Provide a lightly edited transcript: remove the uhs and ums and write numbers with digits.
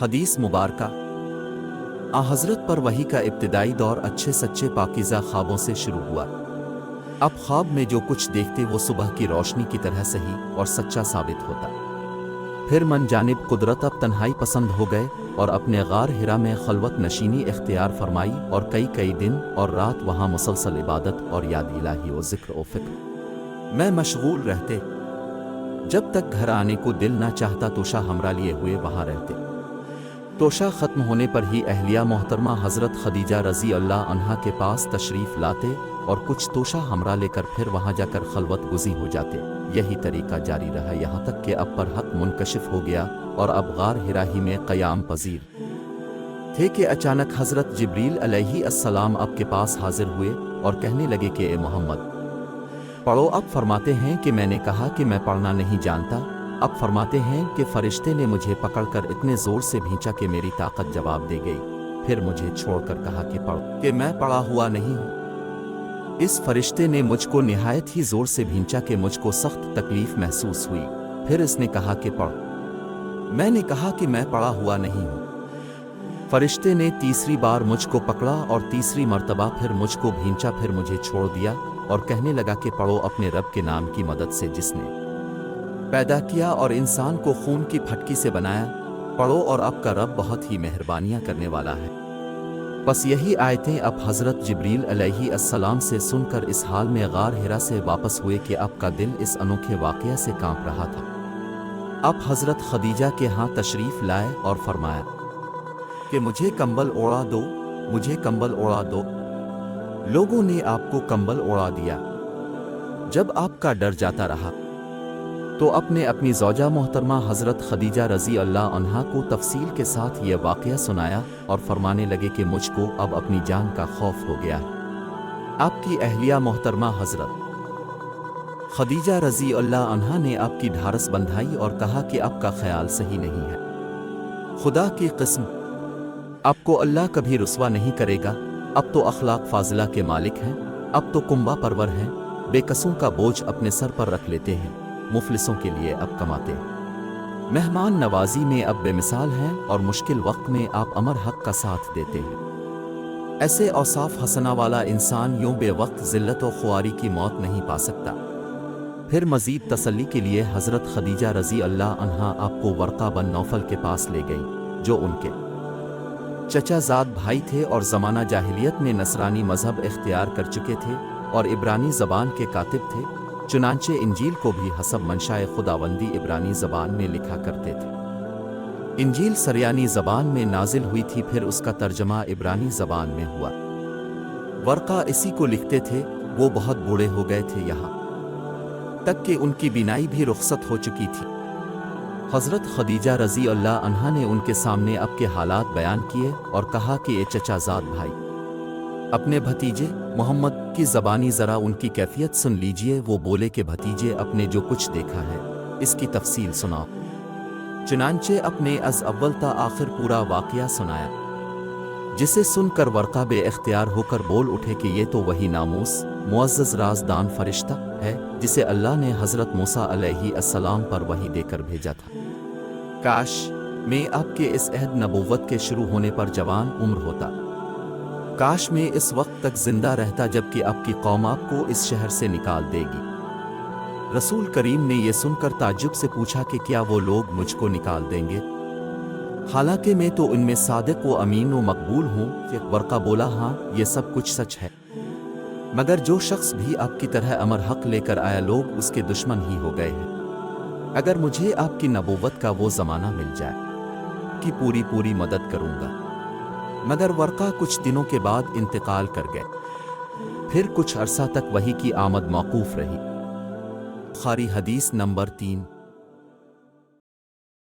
حدیث مبارکہ ہضرت پر وحی کا ابتدائی دور اچھے سچے پاکیزہ خوابوں سے شروع ہوا۔ اب خواب میں جو کچھ دیکھتے وہ صبح کی روشنی کی طرح صحیح اور سچا ثابت ہوتا۔ پھر من جانب قدرت اب تنہائی پسند ہو گئے اور اپنے غار ہرا میں خلوت نشینی اختیار فرمائی اور کئی دن اور رات وہاں مسلسل عبادت اور یاد الہی و ذکر و فکر میں مشغول رہتے۔ جب تک گھر آنے کو دل نہ چاہتا توشہ ہمراہ لیے ہوئے وہاں رہتے۔ توشہ ختم ہونے پر ہی اہلیہ محترمہ حضرت خدیجہ رضی اللہ عنہا کے پاس تشریف لاتے اور کچھ توشہ ہمراہ لے کر پھر وہاں جا کر خلوت گزی ہو جاتے۔ یہی طریقہ جاری رہا یہاں تک کہ اب پر حق منکشف ہو گیا اور اب غار ہرا ہی میں قیام پذیر تھے کہ اچانک حضرت جبریل علیہ السلام اب کے پاس حاضر ہوئے اور کہنے لگے کہ اے محمد پڑھو۔ اب فرماتے ہیں کہ میں نے کہا کہ میں پڑھنا نہیں جانتا۔ اب فرماتے ہیں کہ فرشتے نے مجھے پکڑ کر اتنے زور سے بھینچا کہ میری طاقت جواب دے گئی، پھر مجھے چھوڑ کر کہا کہ پڑھو کہ میں پڑھا ہوا نہیں ہوں۔ اس فرشتے نے مجھ کو نہایت ہی زور سے بھینچا کہ مجھ کو سخت تکلیف محسوس ہوئی، پھر اس نے کہا کہ پڑھو۔ میں نے کہا کہ میں پڑھا ہوا نہیں ہوں۔ فرشتے نے تیسری بار مجھ کو پکڑا اور تیسری مرتبہ پھر مجھ کو بھینچا، پھر مجھے چھوڑ دیا اور کہنے لگا کہ پڑھو اپنے رب کے نام کی مدد سے جس نے پیدا کیا اور انسان کو خون کی پھٹکی سے بنایا، پڑھو اور اب کا رب بہت ہی مہربانیاں کرنے والا ہے۔ بس یہی آیتیں اب حضرت جبریل علیہ السلام سے سن کر اس حال میں غار ہرا سے واپس ہوئے کہ اب کا دل اس انوکھے واقعہ سے کانپ رہا تھا۔ اب حضرت خدیجہ کے ہاں تشریف لائے اور فرمایا کہ مجھے کمبل اوڑھا دو، مجھے کمبل اوڑھا دو۔ لوگوں نے آپ کو کمبل اوڑھا دیا۔ جب آپ کا ڈر جاتا رہا تو اپنی زوجہ محترمہ حضرت خدیجہ رضی اللہ عنہا کو تفصیل کے ساتھ یہ واقعہ سنایا اور فرمانے لگے کہ مجھ کو اب اپنی جان کا خوف ہو گیا ہے۔ آپ کی اہلیہ محترمہ حضرت خدیجہ رضی اللہ عنہا نے آپ کی ڈھارس بندھائی اور کہا کہ آپ کا خیال صحیح نہیں ہے۔ خدا کی قسم آپ کو اللہ کبھی رسوا نہیں کرے گا۔ اب تو اخلاق فاضلہ کے مالک ہیں، اب تو کنبہ پرور ہیں، بے کسوں کا بوجھ اپنے سر پر رکھ لیتے ہیں، مفلسوں کے لیے اب کماتے ہیں، مہمان نوازی میں اب بے مثال ہیں اور مشکل وقت میں آپ امر حق کا ساتھ دیتے ہیں۔ ایسے اوصاف حسنہ والا انسان یوں بے وقت ذلت و خواری کی موت نہیں پا سکتا۔ پھر مزید تسلی کے لیے حضرت خدیجہ رضی اللہ عنہا آپ کو ورقہ بن نوفل کے پاس لے گئی جو ان کے چچا زاد بھائی تھے اور زمانہ جاہلیت میں نصرانی مذہب اختیار کر چکے تھے اور عبرانی زبان کے کاتب تھے، چنانچہ انجیل کو بھی حسب منشائے خداوندی عبرانی زبان میں لکھا کرتے تھے۔ انجیل سریانی زبان میں نازل ہوئی تھی، پھر اس کا ترجمہ عبرانی زبان میں ہوا۔ ورقہ اسی کو لکھتے تھے۔ وہ بہت بوڑھے ہو گئے تھے، یہاں تک کہ ان کی بینائی بھی رخصت ہو چکی تھی۔ حضرت خدیجہ رضی اللہ عنہا نے ان کے سامنے اب کے حالات بیان کیے اور کہا کہ اے چچا زاد بھائی، اپنے بھتیجے محمد کی زبانی ذرا ان کی کیفیت سن لیجئے۔ وہ بولے کہ بھتیجے اپنے جو کچھ دیکھا ہے اس کی تفصیل سناؤ۔ چنانچہ اپنے از اول تا آخر پورا واقعہ سنایا، جسے سن کر ورقہ بے اختیار ہو کر بول اٹھے کہ یہ تو وہی ناموس معزز رازدان فرشتہ ہے جسے اللہ نے حضرت موسیٰ علیہ السلام پر وحی دے کر بھیجا تھا۔ کاش میں آپ کے اس عہد نبوت کے شروع ہونے پر جوان عمر ہوتا، کاش میں اس وقت تک زندہ رہتا جبکہ آپ کی قوم آپ کو اس شہر سے نکال دے گی۔ رسول کریم نے یہ سن کر تعجب سے پوچھا کہ کیا وہ لوگ مجھ کو نکال دیں گے، حالانکہ میں تو ان میں صادق و امین و مقبول ہوں؟ ورقہ بولا ہاں یہ سب کچھ سچ ہے، مگر جو شخص بھی آپ کی طرح امر حق لے کر آیا لوگ اس کے دشمن ہی ہو گئے ہیں۔ اگر مجھے آپ کی نبوت کا وہ زمانہ مل جائے کہ پوری مدد کروں گا۔ مگر ورقہ کچھ دنوں کے بعد انتقال کر گئے، پھر کچھ عرصہ تک وحی کی آمد موقوف رہی۔ بخاری حدیث نمبر 3۔